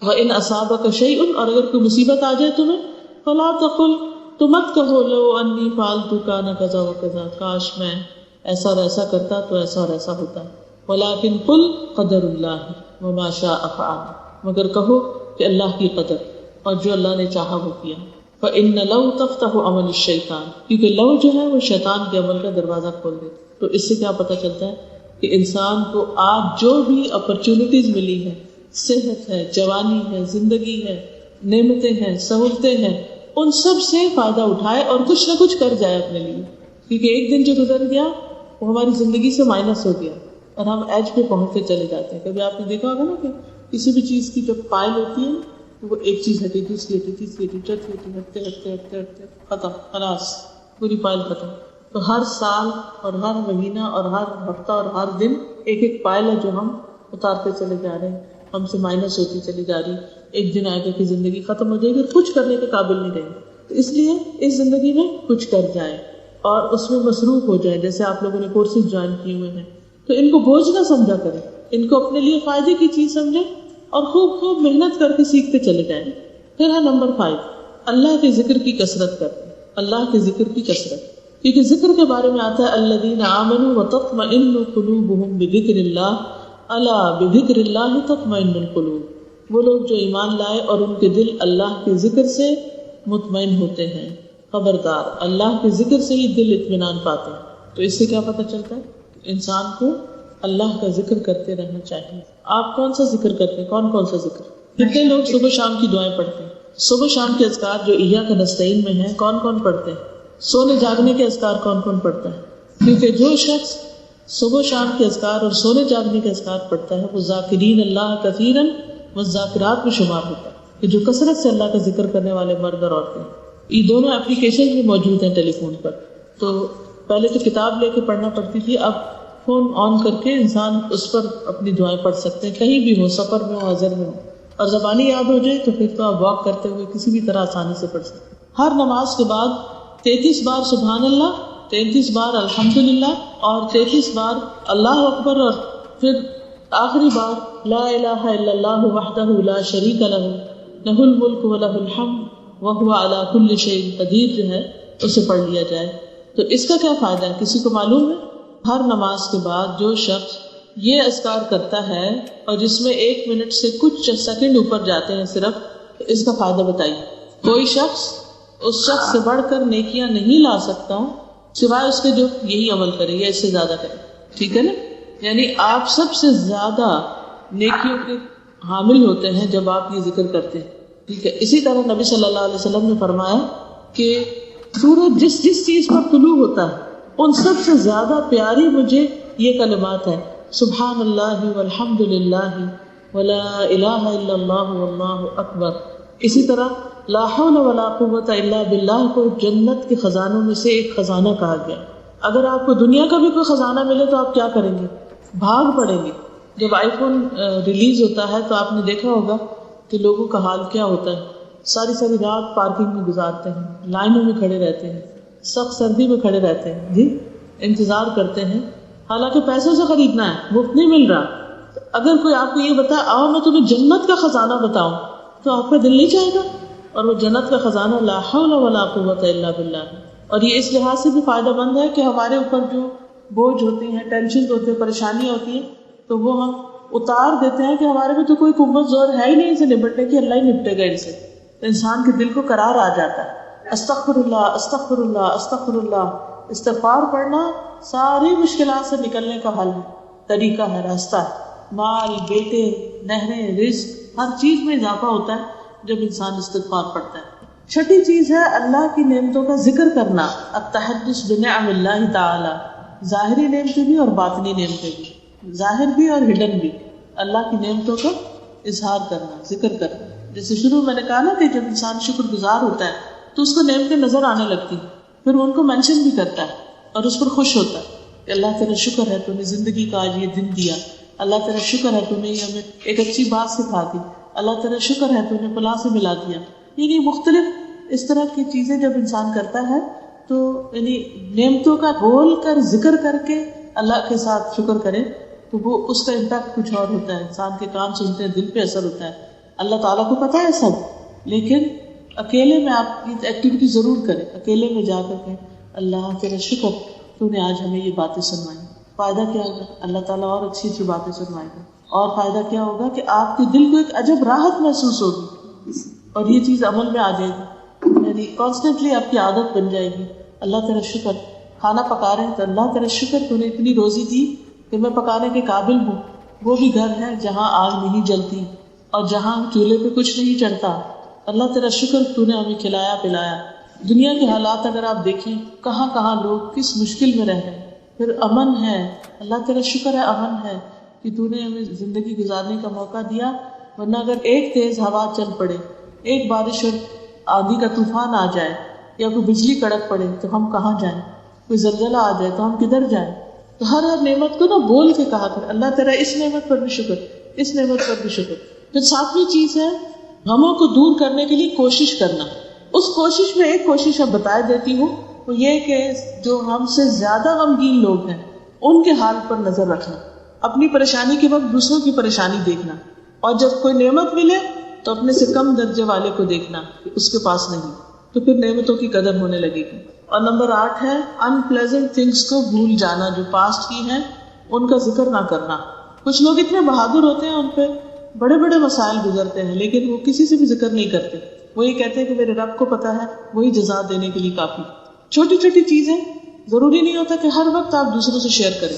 وان اصابک شیء, اور اگر کوئی مصیبت آ جائے تمہیں, فلا تقل, تو مت کہو لو انی فعلت کان کذا وکذا, کاش میں ایسا اور ایسا کرتا تو ایسا اور ایسا ہوتا. ولکن قل قدر اللہ وما شاء فعل, مگر کہو کہ اللہ کی قدر, اور جو اللہ نے چاہا وہ کیا. فإن لو تفتح عمل الشیطان, کیونکہ لو جو ہے وہ شیطان کے عمل کا دروازہ کھول دیتا. تو اس سے کیا پتہ چلتا ہے کہ انسان کو آج جو بھی اپرچونٹیز ملی ہے, صحت ہے, جوانی ہے, زندگی ہے, نعمتیں ہیں, سہولتیں ہیں, ان سب سے فائدہ اٹھائے اور کچھ نہ کچھ کر جائے اپنے لیے. کیونکہ ایک دن جو گزر گیا وہ ہماری زندگی سے مائنس ہو گیا, اور ہم ایج پہ پہنچتے چلے جاتے ہیں. کبھی آپ نے دیکھا ہوگا نا کہ کسی بھی چیز کی جب پائل ہوتی ہے تو وہ ایک چیز ہٹی, دوسری ہٹی, تیسری ہٹی, چوتھی ہٹی, ہٹتے ہٹتے ہٹتے ہٹتے ختم, خلاص پوری پائل ختم. تو ہر سال اور ہر مہینہ اور ہر ہفتہ اور ہر دن ایک ایک پائل ہے جو ہم اتارتے چلے جا رہے ہیں, ہم سے مائنس ہوتی چلی جا رہی. ایک دن آئے گا کہ زندگی ختم ہو جائے گی, کچھ کرنے کے قابل نہیں رہے گی. تو اس لیے اس زندگی میں کچھ کر جائیں اور اس میں مصروف ہو جائیں. جیسے آپ لوگوں نے کورسز جوائن کیے ہوئے ہیں, تو ان کو بوجھ نہ سمجھا کریں, ان کو اپنے لیے فائدے کی چیز سمجھیں اور خوب خوب محنت کر کے سیکھتے چلے جائیں. پھر ہے نمبر 5, اللہ کے ذکر کی کثرت کریں. اللہ کے ذکر کی کثرت, کیونکہ ذکر کے بارے میں آتا ہے الذین آمنوا وتطمئن قلوبهم بذکر اللہ, الا بذکر اللہ تطمئن القلوب. وہ لوگ جو ایمان لائے اور ان کے دل اللہ کے ذکر سے مطمئن ہوتے ہیں. خبردار, اللہ کے ذکر سے ہی دل اطمینان پاتے ہیں. تو اس سے کیا پتہ چلتا ہے, انسان کو اللہ کا ذکر کرتے رہنا چاہیے. آپ کون سا ذکر کرتے ہیں, کون کون سا ذکر؟ کتنے لوگ صبح شام کی دعائیں پڑھتے ہیں؟ صبح شام کے اذکار جو ایاک نستعین میں ہیں کون کون پڑھتے ہیں؟ سونے جاگنے کے اذکار کون کون پڑھتا ہے؟ کیونکہ جو شخص صبح شام کے اذکار اور سونے جاگنے کے اذکار پڑھتا ہے وہ ذاکرین اللہ کثیرا والذاکرات میں شمار ہوتا ہے, کہ جو کثرت سے اللہ کا ذکر کرنے والے مرد اور عورتیں. یہ دونوں اپلیکیشن بھی موجود ہیں ٹیلی فون پر. تو پہلے تو کتاب لے کے پڑھنا پڑتی تھی, اب فون آن کر کے انسان اس پر اپنی دعائیں پڑھ سکتے ہیں, کہیں بھی ہو, سفر میں ہو, حاضر میں ہو. اور زبانی یاد ہو جائے تو پھر تو آپ واک کرتے ہوئے کسی بھی طرح آسانی سے پڑھ سکتے ہیں. ہر نماز کے بعد 33 بار سبحان اللہ, 33 بار الحمدللہ, اور 33 بار اللہ اکبر, اور پھر آخری بار لا الہ الا اللہ وحدہ لا شریک لہ لہ الملک ولہ الحمد وہو علی کل شیء قدیر جو ہے اسے پڑھ لیا جائے. تو اس کا کیا فائدہ ہے, کسی کو معلوم ہے؟ ہر نماز کے بعد جو شخص یہ اذکار کرتا ہے اور جس میں 1 منٹ سے کچھ سیکنڈ اوپر جاتے ہیں صرف, اس کا فائدہ بتائیے. کوئی شخص اس شخص سے بڑھ کر نیکیاں نہیں لا سکتا سوائے اس کے جو یہی عمل کرے یا اس سے زیادہ کرے. ٹھیک ہے نا, یعنی آپ سب سے زیادہ نیکیوں کے حامل ہوتے ہیں جب آپ یہ ذکر کرتے ہیں. ٹھیک ہے, اسی طرح نبی صلی اللہ علیہ وسلم نے فرمایا کہ سورج جس جس چیز پر طلوع ہوتا ہے ان سب سے زیادہ پیاری مجھے یہ کلمات ہیں, سبحان اللہ والحمد للہ ولا الہ الا اللہ واللہ اکبر. اسی طرح لا حول ولا قوت الا باللہ کو جنت کے خزانوں میں سے ایک خزانہ کہا گیا. اگر آپ کو دنیا کا بھی کوئی خزانہ ملے تو آپ کیا کریں گے؟ بھاگ پڑیں گے. جب آئی فون ریلیز ہوتا ہے تو آپ نے دیکھا ہوگا کہ لوگوں کا حال کیا ہوتا ہے. ساری ساری رات پارکنگ میں گزارتے ہیں, لائنوں میں کھڑے رہتے ہیں, سخت سردی میں کھڑے رہتے ہیں, جی انتظار کرتے ہیں, حالانکہ پیسوں سے خریدنا ہے, مفت نہیں مل رہا. اگر کوئی آپ کو یہ بتائے آؤ میں تمہیں جنت کا خزانہ بتاؤں, تو آپ کا دل نہیں چاہے گا. اور وہ جنت کا خزانہ لا حول ولا قوت الا باللہ. اور یہ اس لحاظ سے بھی فائدہ مند ہے کہ ہمارے اوپر جو بوجھ ہوتے ہیں, ٹینشن ہوتے ہیں, پریشانیاں ہوتی ہیں, تو وہ ہم اتار دیتے ہیں کہ ہمارے میں تو کوئی قوت زور ہے ہی نہیں اسے نپٹنے کی, اللہ ہی نپٹے گا ان سے. تو انسان کے دل کو قرار آ جاتا ہے. استغفر اللہ استغفر اللہ استغفر اللہ. استغفار پڑھنا ساری مشکلات سے نکلنے کا حل ہے, طریقہ ہے, راستہ ہے. مال, بیٹے, نہریں, رزق, ہر چیز میں اضافہ ہوتا ہے جب انسان استغفار پڑھتا ہے. چھٹی چیز ہے اللہ کی نعمتوں کا ذکر کرنا, التحدث بنعم اللہ تعالی. ظاہری نعمتیں بھی اور باطنی نعمتیں بھی, ظاہر بھی اور ہڈن بھی, اللہ کی نعمتوں کا اظہار کرنا, ذکر کرنا. جیسے شروع میں نے کہا نا کہ جب انسان شکر گزار ہوتا ہے تو اس کو نعمتیں نظر آنے لگتی, پھر وہ ان کو مینشن بھی کرتا ہے اور اس پر خوش ہوتا ہے کہ اللہ تیرا شکر ہے تو نے زندگی کا آج یہ دن دیا, اللہ تیرا شکر ہے تو نے ہمیں ایک اچھی بات سکھا دی, اللہ تیرا شکر ہے تو نے فلاں سے ملا دیا. یعنی مختلف اس طرح کی چیزیں جب انسان کرتا ہے تو یعنی نعمتوں کا بول کر ذکر کر کے اللہ کے ساتھ شکر کرے تو وہ اس کا امپیکٹ کچھ اور ہوتا ہے. انسان کے کان سنتے ہیں, دل پہ اثر ہوتا ہے. اللہ تعالیٰ کو پتہ ہے سب, لیکن اکیلے میں آپ یہ ایکٹیویٹی ضرور کریں, اکیلے میں جا کر کے اللہ تیرا شکر تو نے آج ہمیں یہ باتیں سنوائی. فائدہ کیا ہوگا, اللہ تعالیٰ اور اچھی اچھی باتیں سنوائے گا. اور فائدہ کیا ہوگا کہ آپ کے دل کو ایک عجب راحت محسوس ہوگی اور یہ چیز عمل میں آ جائے گی. یعنی کانسٹنٹلی آپ کی عادت بن جائے گی. اللہ تیرا شکر, کھانا پکا رہے ہیں تو اللہ تیرا شکر تو نے اتنی روزی دی کہ میں پکانے کے قابل ہوں. وہ بھی گھر ہے جہاں آگ نہیں جلتی اور جہاں چولہے پہ کچھ نہیں چڑھتا. اللہ تیرا شکر تو نے ہمیں کھلایا پلایا. دنیا کے حالات اگر آپ دیکھیں کہاں کہاں لوگ کس مشکل میں رہ رہے ہیں, پھر امن ہے. اللہ تیرا شکر ہے امن ہے کہ تو نے ہمیں زندگی گزارنے کا موقع دیا, ورنہ اگر ایک تیز ہوا چل پڑے, ایک بارش اور آندھی کا طوفان آ جائے یا کوئی بجلی کڑک پڑے تو ہم کہاں جائیں, کوئی زلزلہ آ جائے تو ہم کدھر جائیں. تو ہر نعمت کو نا بول کے کہا کر اللہ تیرا اس نعمت پر بھی شکر, اس نعمت پر بھی شکر. پھر ساتویں چیز ہے غموں کو دور کرنے کے لیے کوشش کرنا. اس کوشش میں ایک کوشش اب بتا دیتی ہوں, وہ یہ کہ جو ہم سے زیادہ غمگین لوگ ہیں ان کے حال پر نظر رکھنا, اپنی پریشانی کے وقت دوسروں کی پریشانی دیکھنا, اور جب کوئی نعمت ملے تو اپنے سے کم درجے والے کو دیکھنا کہ اس کے پاس نہیں, تو پھر نعمتوں کی قدر ہونے لگے گی. اور نمبر 8 ہے انپلیزنٹ تھنگس کو بھول جانا, جو پاسٹ کی ہیں ان کا ذکر نہ کرنا. کچھ لوگ اتنے بہادر ہوتے ہیں, ان پہ بڑے بڑے مسائل گزرتے ہیں, لیکن وہ کسی سے بھی ذکر نہیں کرتے. وہ یہ کہتے ہیں کہ میرے رب کو پتا ہے, وہی جزا دینے کے لیے کافی. چھوٹی چھوٹی چیزیں, ضروری نہیں ہوتا کہ ہر وقت آپ دوسروں سے شیئر کریں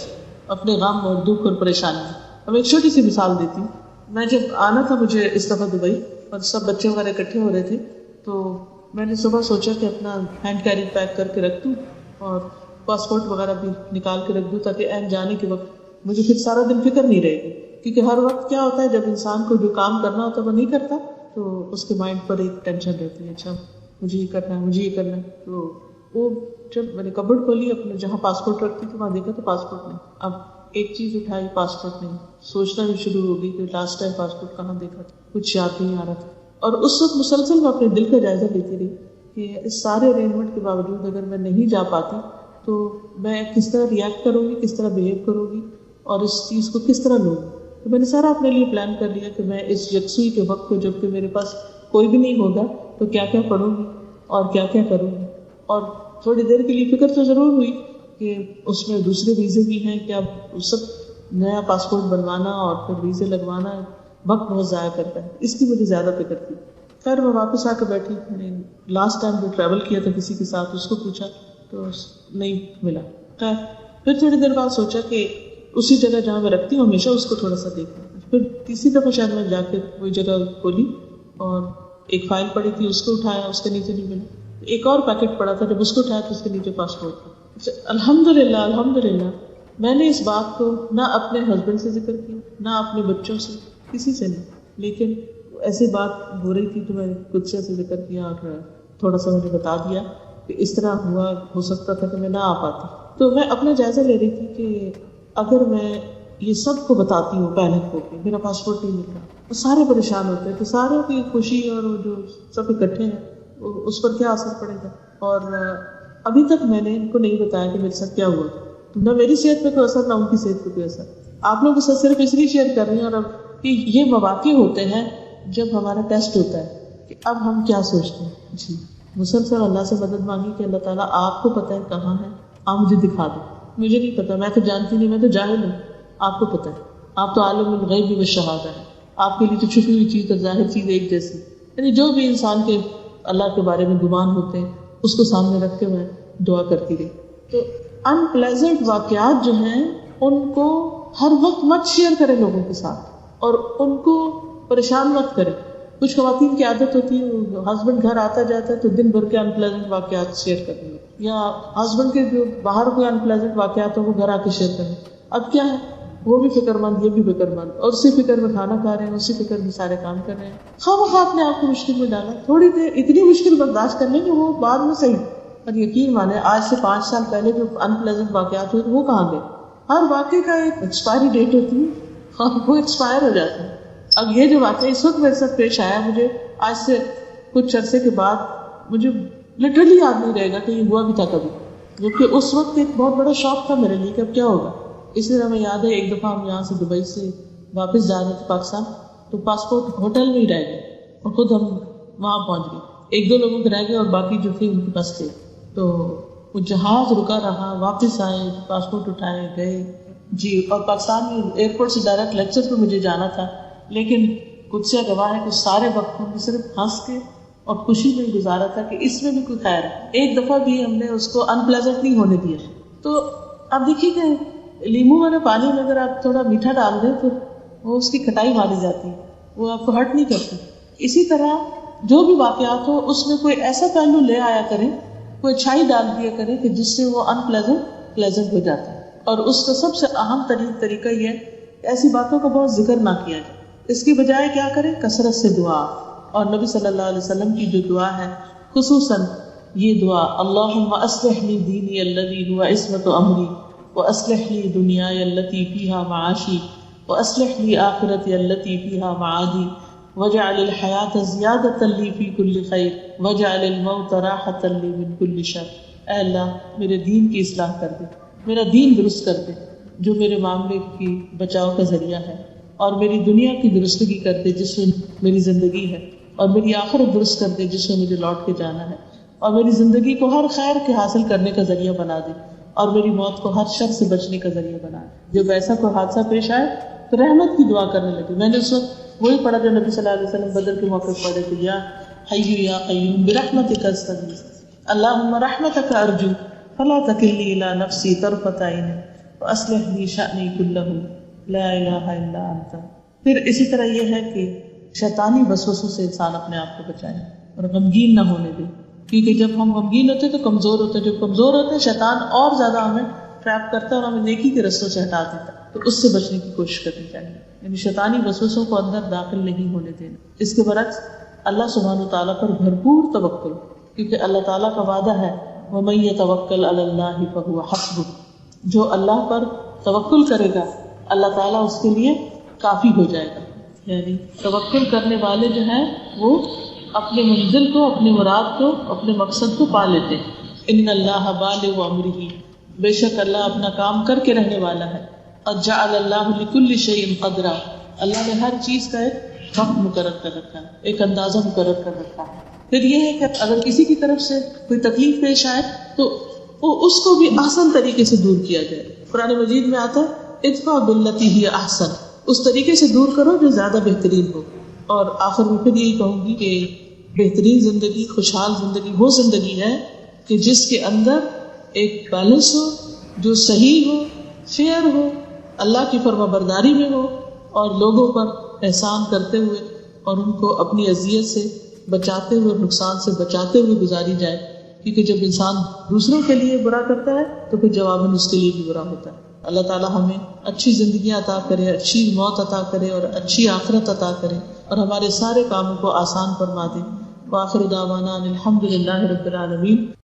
اپنے غم اور دکھ اور پریشانی. اب ایک چھوٹی سی مثال دیتی ہوں. میں جب آنا تھا مجھے اس دفعہ دبئی اور سب بچے وغیرہ اکٹھے ہو رہے تھے, تو میں نے صبح سوچا کہ اپنا ہینڈ کیری پیک کر کے رکھ دوں اور پاسپورٹ وغیرہ بھی نکال کے رکھ دوں, تاکہ این جانے کے وقت مجھے پھر سارا دن فکر نہیں رہے گی. کیونکہ ہر وقت کیا ہوتا ہے جب انسان کو جو کام کرنا ہوتا ہے وہ نہیں کرتا تو اس کے مائنڈ پر ایک ٹینشن رہتی ہے, اچھا مجھے یہ کرنا ہے, مجھے یہ کرنا ہے. تو وہ جب میں نے کبڈ کھولی اپنے جہاں پاسپورٹ رکھتی تھی وہاں دیکھا تو پاسپورٹ نہیں. اب ایک چیز اٹھائی, پاسپورٹ نہیں. سوچنا بھی شروع ہو گئی کہ لاسٹ ٹائم پاسپورٹ کہاں دیکھا تھا, کچھ یاد نہیں آ رہا تھا. اور اس وقت مسلسل میں اپنے دل کا جائزہ لیتی رہی کہ اس سارے ارینجمنٹ کے باوجود اگر میں نہیں جا پاتی تو میں کس طرح ریئیکٹ کروں گی, کس طرح بہیو کروں گی اور اس چیز کو کس طرح لوں گی. تو میں نے سارا اپنے لیے پلان کر لیا کہ میں اس یکسوئی کے وقت کو, جب کہ میرے پاس کوئی بھی نہیں ہوگا, تو کیا کیا پڑھوں گی اور کیا کیا کروں گی. اور تھوڑی دیر کے لیے فکر تو ضرور ہوئی کہ اس میں دوسرے ویزے بھی ہیں, کہ اب سب نیا پاسپورٹ بنوانا اور پھر ویزے لگوانا وقت بہت ضائع کرتا ہے, اس کی مجھے زیادہ فکر تھی. خیر میں واپس آ کے بیٹھی, میں نے لاسٹ ٹائم جو ٹریول کیا تھا کسی کے ساتھ اس کو پوچھا تو نہیں ملا. خیر پھر تھوڑی دیر بعد سوچا کہ اسی جگہ جہاں میں رکھتی ہوں ہمیشہ اس کو تھوڑا سا دیکھا. پھر تیسری دفعہ شاید میں جا کے وہی جگہ کھولی اور ایک فائل پڑی تھی, اس کو اٹھایا, اس کے نیچے نہیں ملا. ایک اور پیکٹ پڑا تھا, جب اس کو اٹھایا تو اس کے نیچے پاسپورٹ تھا. الحمدللہ میں نے اس بات کو نہ اپنے ہسبینڈ سے ذکر کیا, نہ اپنے بچوں سے, کسی سے نہیں, لیکن ایسی بات ہو رہی تھی تو میں نے خود سے ذکر کیا اور تھوڑا سا مجھے بتا دیا کہ اس طرح ہوا, ہو سکتا تھا کہ میں نہ آ پاتی. تو میں اپنا جائزہ لے رہی تھی کہ اگر میں یہ سب کو بتاتی ہوں پینک ہو کے میرا پاسپورٹ نہیں مل رہا سارے پریشان ہوتے ہیں کہ ساروں کی خوشی اور جو سب اکٹھے ہیں اس پر کیا اثر پڑے گا. اور ابھی تک میں نے ان کو نہیں بتایا کہ میرے ساتھ کیا ہوا, نہ میری صحت پہ کوئی اثر نہ ان کی صحت پہ کوئی اثر. آپ لوگ کے ساتھ صرف اس لیے شیئر کر رہے ہیں. اور اب کہ یہ مواقع ہوتے ہیں جب ہمارا ٹیسٹ ہوتا ہے کہ اب ہم کیا سوچتے ہیں. جی مسلسل اللہ سے مدد مانگی کہ اللہ تعالیٰ آپ کو پتہ ہے کہاں ہے, آپ مجھے دکھا دیں. مجھے نہیں پتا, میں تو جانتی نہیں, میں تو جاہل ہوں, آپ کو پتہ ہے, آپ تو عالم الغیب والشہادہ ہے, آپ کے لیے تو چھپی ہوئی چیز اور ظاہر چیز ایک جیسی. یعنی جو بھی انسان کے اللہ کے بارے میں گمان ہوتے ہیں اس کو سامنے رکھ کے میں دعا کرتی رہی. تو ان پلیزنٹ واقعات جو ہیں ان کو ہر وقت مت شیئر کریں لوگوں کے ساتھ, اور ان کو پریشان مت کریں. کچھ خواتین کی عادت ہوتی ہے, ہسبینڈ گھر آتا جاتا ہے تو دن بھر کے ان پلیزنٹ واقعات شیئر کریں, یا ہسبینڈ کے جو باہر کوئی ان پلیزنٹ واقعات ہو وہ گھر آ کے شیئر کریں. اب کیا ہے, وہ بھی فکر مند, یہ بھی فکر مند, اور اسی فکر میں کھانا کھا رہے ہیں, اسی فکر میں سارے کام کر رہے ہیں. خواہ اپنے آپ کو مشکل میں ڈالا. تھوڑی دیر اتنی مشکل برداشت کر لیں کہ وہ بعد میں صحیح. اور یقین مانے آج سے 5 سال پہلے جو ان پلیزنٹ واقعات ہوئے وہ کہاں گئے. ہر واقعے کا ایک ایکسپائری ڈیٹ ہوتی ہے, وہ ایکسپائر ہو جاتا ہے. اب یہ جو واقعہ اس وقت میرے ساتھ پیش آیا, مجھے آج سے کچھ عرصے کے بعد مجھے لٹرلی یاد نہیں رہے گا کہ یہ ہوا بھی تھا کبھی, جبکہ اس وقت ایک بہت بڑا شوق تھا میرے لیے کہ اب کیا ہوگا. اس لیے ہمیں یاد ہے ایک دفعہ ہم یہاں سے دبئی سے واپس جا رہے تھے پاکستان, تو پاسپورٹ ہوٹل میں ہی رہ گئے اور خود ہم وہاں پہنچ گئے. 1-2 لوگوں کے رہ گئے اور باقی جو تھے ان کے پاس تھے. تو وہ جہاز رکا رہا, واپس آئے, پاسپورٹ اٹھائے گئے. جی, اور پاکستان میں ایئرپورٹ سے ڈائریکٹ لیکچر پہ مجھے جانا تھا, لیکن قدسیہ گواہ ہے کہ سارے وقت ہم نے صرف ہنس کے اور خوشی میں گزارا تھا کہ اس میں بھی کوئی خیر ہے. ایک دفعہ بھی ہم نے اس کو ان پلیزنٹ نہیں ہونے دیا. تو اب دیکھیے کہ لیمو والے پانی میں اگر آپ تھوڑا میٹھا ڈال دیں تو وہ اس کی کھٹائی ماری جاتی ہے, وہ آپ کو ہرٹ نہیں کرتی. اسی طرح جو بھی واقعات ہو اس میں کوئی ایسا پہلو لے آیا کریں, کوئی اچھائی ڈال دیا کریں کہ جس سے وہ ان پلیزنٹ ہو جاتا ہے. اور اس کا سب سے اہم ترین طریقہ یہ ہے کہ ایسی باتوں کا بہت ذکر نہ کیا جائے. اس کی بجائے کیا کریں, کثرت سے دعا. اور نبی صلی اللہ علیہ وسلم کی جو دعا ہے خصوصاً یہ دعا, اللہم اصلح لی دینی الذی هو عصمت امری واصلح لی دنیای التی فیہا معاشی واصلح لی آخرتی التی فیہا معادی واجعل الحیاۃ زیادۃ لی فی کل خیر واجعل الموت راحۃ لی من کل شر. اے اللہ میرے دین کی اصلاح کر دے, میرا دین درست کر دے جو میرے معاملے کی بچاؤ کا ذریعہ ہے, اور میری دنیا کی درستگی کر دے جس میں میری زندگی ہے, اور میری آخرت درست کر دے جس میں مجھے لوٹ کے جانا ہے, اور میری زندگی کو ہر خیر کے حاصل کرنے کا ذریعہ بنا دے, اور میری موت کو ہر شر سے بچنے کا ذریعہ بنا دے. جب ایسا کوئی حادثہ پیش آئے تو رحمت کی دعا کرنے لگے. میں نے اس وقت وہی پڑھا جو نبی صلی اللہ علیہ وسلم بدر کے موقع پڑھے تھے, یا حی یا قیوم برحمتک استغیث اللہم رحمتک ارجو فلا تکلنی الی نفسی طرفۃ عین واصلح لی شأنی کلہ لا الہ الا انت. پھر اسی طرح یہ ہے کہ شیطانی وسوسوں سے انسان اپنے آپ کو بچائے اور غمگین نہ ہونے دے, کیونکہ جب ہم غمگین ہوتے ہیں تو کمزور ہوتے ہیں. جب کمزور ہوتے ہیں شیطان اور زیادہ ہمیں ٹریپ کرتا ہے اور ہمیں نیکی کے رستوں سے ہٹا دیتا ہے. تو اس سے بچنے کی کوشش کرنی چاہیے, یعنی شیطانی وسوسوں کو اندر داخل نہیں ہونے دینا. اس کے برعکس اللہ سبحانہ وتعالیٰ پر بھرپور توکل, کیونکہ اللہ تعالیٰ کا وعدہ ہے وَمَن يَتَوَكَّلْ عَلَى اللَّهِ فَهُوَ حَسْبُهُ, جو اللہ پر توکل کرے گا اللہ تعالیٰ اس کے لیے کافی ہو جائے گا. یعنی توکل کرنے والے جو ہیں وہ اپنے منزل کو, اپنے مراد کو, اپنے مقصد کو پا لیتے ہیں. ان اللہ بالغ امرہ, بے شک اللہ اپنا کام کر کے رہنے والا ہے. قد جعل اللہ لکل شیء قدرا, اللہ نے ہر چیز کا ایک وقت مقرر کر رکھا ہے, ایک اندازہ مقرر کر رکھا ہے. پھر یہ ہے کہ اگر کسی کی طرف سے کوئی تکلیف پیش آئے تو اس کو بھی آسان طریقے سے دور کیا جائے. قرآن مجید میں آتا ہے ادفع باللتی ہی احسن, اس طریقے سے دور کرو جو زیادہ بہترین ہو. اور آخر میں پھر یہی کہوں گی کہ بہترین زندگی, خوشحال زندگی وہ زندگی ہے کہ جس کے اندر ایک بیلنس ہو, جو صحیح ہو, فیئر ہو, اللہ کی فرما برداری میں ہو, اور لوگوں پر احسان کرتے ہوئے اور ان کو اپنی اذیت سے بچاتے ہوئے, نقصان سے بچاتے ہوئے گزاری جائے. کیونکہ جب انسان دوسروں کے لیے برا کرتا ہے تو پھر جواباً اس کے لیے بھی برا ہوتا ہے. اللہ تعالیٰ ہمیں اچھی زندگیاں عطا کرے, اچھی موت عطا کرے اور اچھی آخرت عطا کرے, اور ہمارے سارے کاموں کو آسان فرما دے. وآخر دعوانا الحمد للہ رب العالمین.